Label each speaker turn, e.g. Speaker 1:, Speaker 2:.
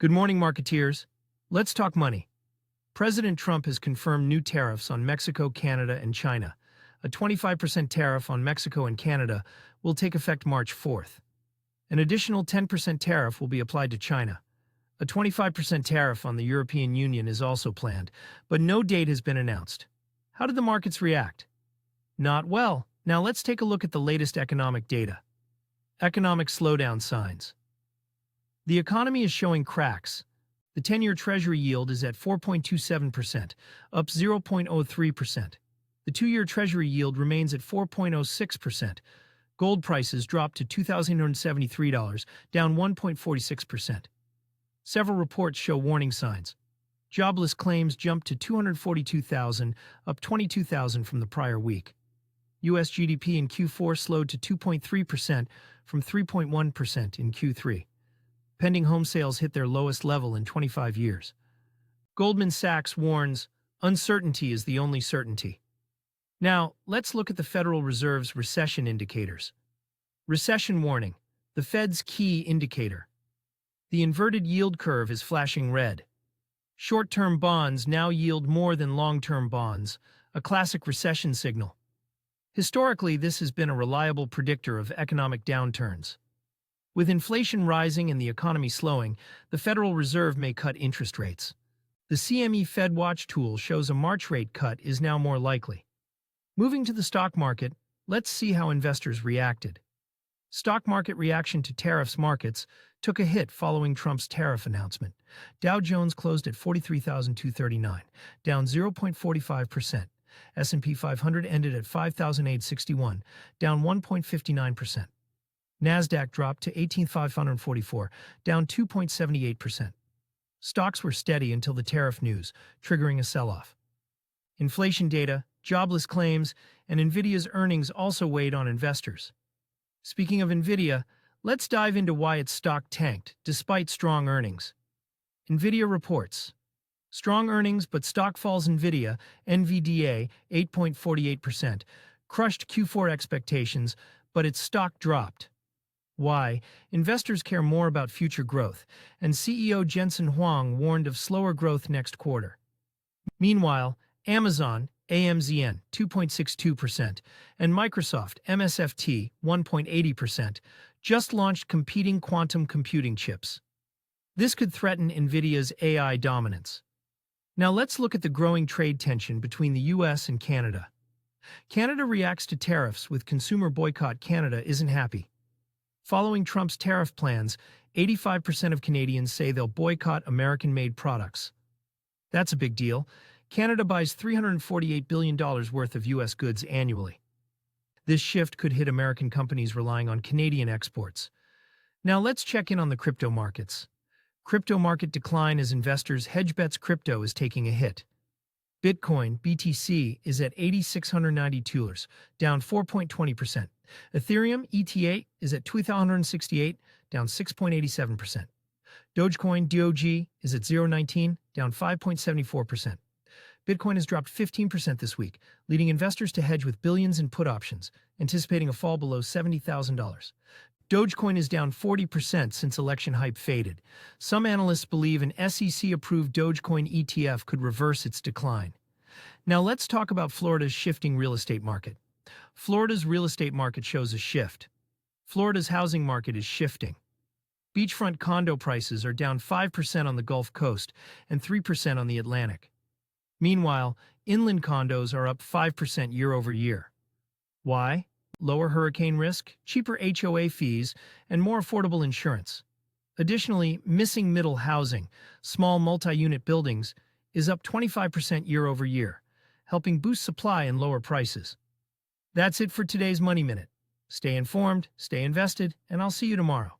Speaker 1: Good morning, marketeers. Let's talk money. President Trump has confirmed new tariffs on Mexico, Canada, and China. A 25% tariff on Mexico and Canada will take effect March 4th. An additional 10% tariff will be applied to China. A 25% tariff on the European Union is also planned, but no date has been announced. How did the markets react? Not well. Now let's take a look at the latest economic data. Economic slowdown signs. The economy is showing cracks. The 10-year Treasury yield is at 4.27%, up 0.03%. The 2-year Treasury yield remains at 4.06%. Gold prices dropped to $2,073, down 1.46%. Several reports show warning signs. Jobless claims jumped to 242,000, up 22,000 from the prior week. U.S. GDP in Q4 slowed to 2.3% from 3.1% in Q3. Pending home sales hit their lowest level in 25 years. Goldman Sachs warns, uncertainty is the only certainty. Now, let's look at the Federal Reserve's recession indicators. Recession warning, the Fed's key indicator. The inverted yield curve is flashing red. Short-term bonds now yield more than long-term bonds, a classic recession signal. Historically, this has been a reliable predictor of economic downturns. With inflation rising and the economy slowing, the Federal Reserve may cut interest rates. The CME FedWatch tool shows a March rate cut is now more likely. Moving to the stock market, let's see how investors reacted. Stock market reaction to tariffs. Markets took a hit following Trump's tariff announcement. Dow Jones closed at 43,239, down 0.45%. S&P 500 ended at 5,861, down 1.59%. Nasdaq dropped to 18,544, down 2.78%. Stocks were steady until the tariff news, triggering a sell-off. Inflation data, jobless claims, and Nvidia's earnings also weighed on investors. Speaking of Nvidia, let's dive into why its stock tanked despite strong earnings. Nvidia reports strong earnings but stock falls. Nvidia, 8.48%, crushed Q4 expectations, but its stock dropped. Why? Investors care more about future growth, and CEO Jensen Huang warned of slower growth next quarter. Meanwhile, Amazon, AMZN, 2.62%, and Microsoft, MSFT, 1.80%, just launched competing quantum computing chips. This could threaten Nvidia's AI dominance. Now let's look at the growing trade tension between the US and Canada. Canada reacts to tariffs with consumer boycott. Canada isn't happy. Following Trump's tariff plans, 85% of Canadians say they'll boycott American-made products. That's a big deal. Canada buys $348 billion worth of U.S. goods annually. This shift could hit American companies relying on Canadian exports. Now let's check in on the crypto markets. Crypto market decline as investors hedge bets. Crypto is taking a hit. Bitcoin, BTC, is at $8,692, down 4.20%. Ethereum, ETH, is at $2,168, down 6.87%. Dogecoin, DOG, is at 0.19, down 5.74%. Bitcoin has dropped 15% this week, leading investors to hedge with billions in put options, anticipating a fall below $70,000. Dogecoin is down 40% since election hype faded. Some analysts believe an SEC-approved Dogecoin ETF could reverse its decline. Now let's talk about Florida's shifting real estate market. Florida's real estate market shows a shift. Florida's housing market is shifting. Beachfront condo prices are down 5% on the Gulf Coast and 3% on the Atlantic. Meanwhile, inland condos are up 5% year over year. Why? Lower hurricane risk, cheaper HOA fees, and more affordable insurance. Additionally, missing middle housing, small multi-unit buildings, is up 25% year over year, helping boost supply and lower prices. That's it for today's Money Minute. Stay informed, stay invested, and I'll see you tomorrow.